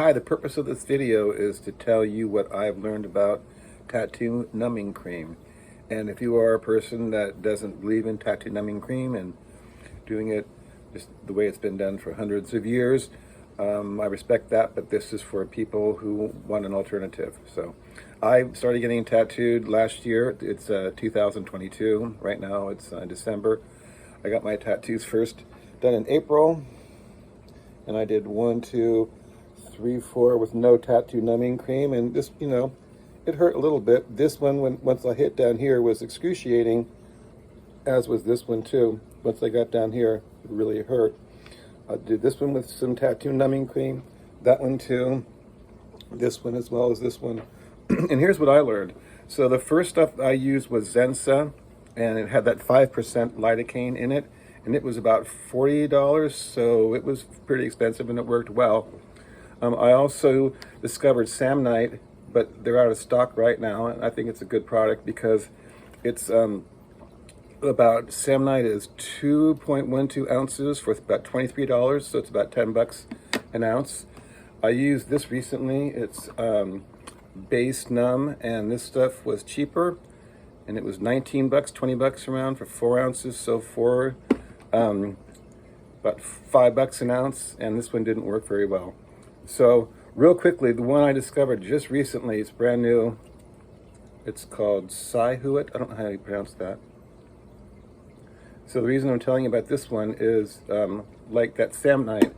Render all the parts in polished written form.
Hi, the purpose of this video is to tell you what I've learned about tattoo numbing cream. And if you are a person that doesn't believe in tattoo numbing cream and doing it just the way it's been done for hundreds of years, I respect that, but this is for people who want an alternative. So I started getting tattooed last year. It's 2022. Right now it's December. I got my tattoos first done in April, and I did 1, 2, 3, 4 with no tattoo numbing cream, and this, it hurt a little bit. This one, once I hit down here, was excruciating, as was this one too. Once I got down here, it really hurt. I did this one with some tattoo numbing cream, that one too, this one as well as this one. And here's what I learned. So the first stuff I used was Zensa, and it had that 5% lidocaine in it, and it was about $40, so it was pretty expensive and it worked well. I also discovered Samnite, but they're out of stock right now, and I think it's a good product because it's Samnite is 2.12 ounces for about $23, so it's about $10 an ounce. I used this recently. It's Base Numb, and this stuff was cheaper, and it was $19, $20 around for 4 ounces, so about $5 an ounce, and this one didn't work very well. So real quickly, the one I discovered just recently, it's brand new. It's called SyHuat. I don't know how you pronounce that. So the reason I'm telling you about this one is like that Samnite.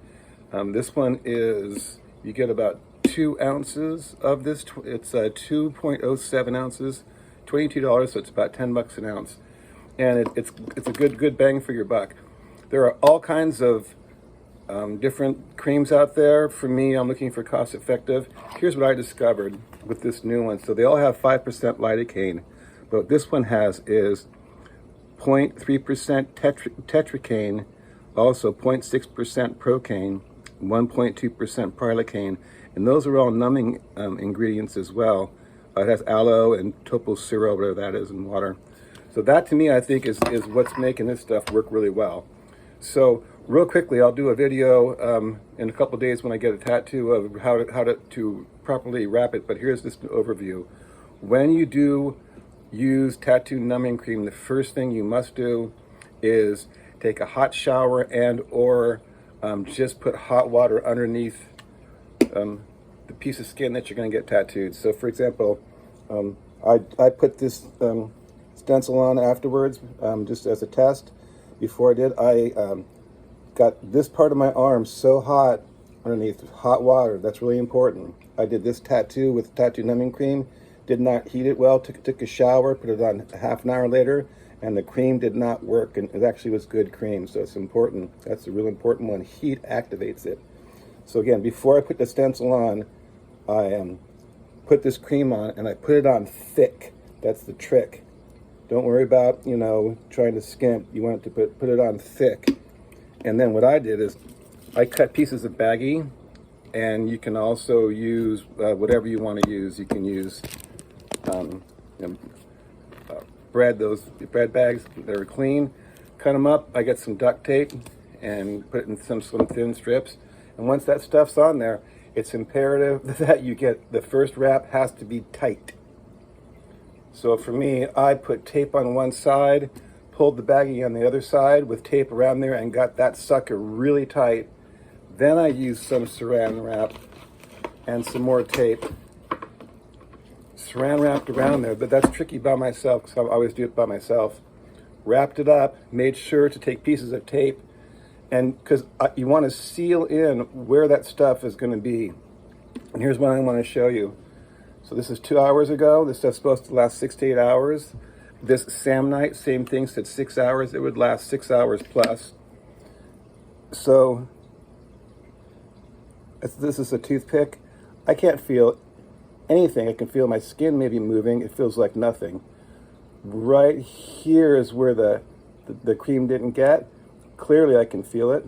This one is, you get about 2 ounces of this. It's 2.07 ounces, $22, so it's about $10 an ounce. And it's a good bang for your buck. There are all kinds of different creams out there. For me, I'm looking for cost effective. Here's what I discovered with this new one. So they all have 5% lidocaine, but what this one has is 0.3% tetracaine, also 0.6% procaine, 1.2% prilocaine, and those are all numbing ingredients as well. It has aloe and topocero, whatever that is, in water. So that, to me, I think is what's making this stuff work really well. So real quickly, I'll do a video in a couple days when I get a tattoo of how to properly wrap it, but here's this overview. When you do use tattoo numbing cream, the first thing you must do is take a hot shower and/or just put hot water underneath the piece of skin that you're going to get tattooed. So for example, I put this stencil on afterwards, just as a test. Before I did, I got this part of my arm so hot underneath hot water. That's really important. I did this tattoo with tattoo numbing cream, did not heat it well, took a shower, put it on half an hour later, and the cream did not work, and it actually was good cream, so it's important. That's a real important one. Heat activates it. So again, before I put the stencil on, I put this cream on, and I put it on thick. That's the trick. Don't worry about, trying to skimp. You want to put it on thick. And then what I did is I cut pieces of baggie, and you can also use whatever you want to use. You can use bread bags that are clean. Cut them up. I get some duct tape and put it in some thin strips. And once that stuff's on there, it's imperative that you get the first wrap has to be tight. So for me, I put tape on one side, pulled the baggie on the other side with tape around there, and got that sucker really tight. Then I used some saran wrap and some more tape. Saran wrapped around there, but that's tricky by myself because I always do it by myself. Wrapped it up, made sure to take pieces of tape, and because you want to seal in where that stuff is going to be. And here's what I want to show you. So this is 2 hours ago. This stuff's supposed to last 6 to 8 hours. This Samnite, same thing, said 6 hours. It would last 6 hours plus. So this is a toothpick. I can't feel anything. I can feel my skin maybe moving. It feels like nothing. Right here is where the cream didn't get. Clearly I can feel it.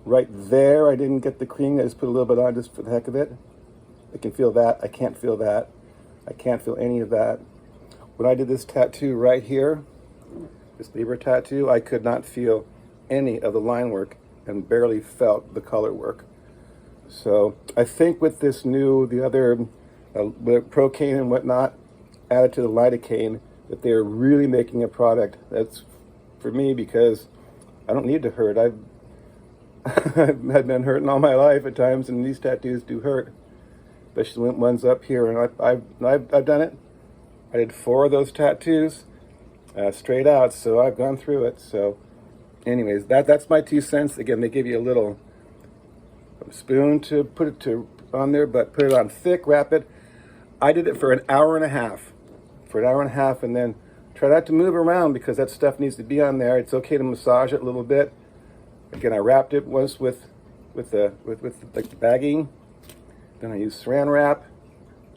Right there I didn't get the cream. I just put a little bit on just for the heck of it. I can feel that. I can't feel that. I can't feel any of that. When I did this tattoo right here, this Libra tattoo, I could not feel any of the line work and barely felt the color work. So I think with this new, the other Procaine and whatnot added to the Lidocaine, that they're really making a product that's for me, because I don't need to hurt. I've been hurting all my life at times, and these tattoos do hurt, especially when one's up here. And I've done it. I did 4 of those tattoos straight out, so I've gone through it. So, anyways, that's my 2 cents. Again, they give you a little spoon to put it on there, but put it on thick, wrap it. I did it for an hour and a half. And then try not to move around because that stuff needs to be on there. It's okay to massage it a little bit. Again, I wrapped it once with the bagging. Then I used Saran wrap,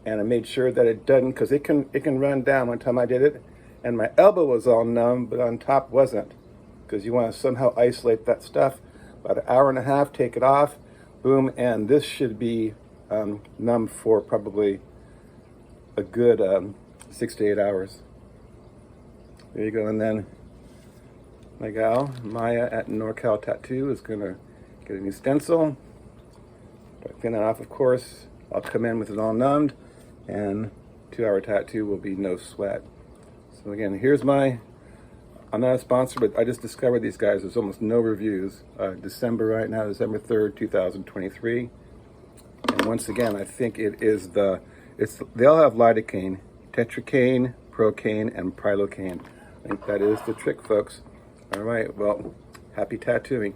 and I made sure that it doesn't, because it can run down. One time I did it, and my elbow was all numb, but on top wasn't, because you want to somehow isolate that stuff. About an hour and a half, take it off, boom, and this should be numb for probably a good 6 to 8 hours. There you go. And then my gal Maya at NorCal Tattoo is gonna get a new stencil. But thin it off, of course. I'll come in with it all numbed, and 2-hour tattoo will be no sweat. So again, here's I'm not a sponsor, but I just discovered these guys. There's almost no reviews. December right now, December 3rd, 2023. And once again, I think it is they all have lidocaine, tetracaine, procaine, and prilocaine. I think that is the trick, folks. All right, well, happy tattooing.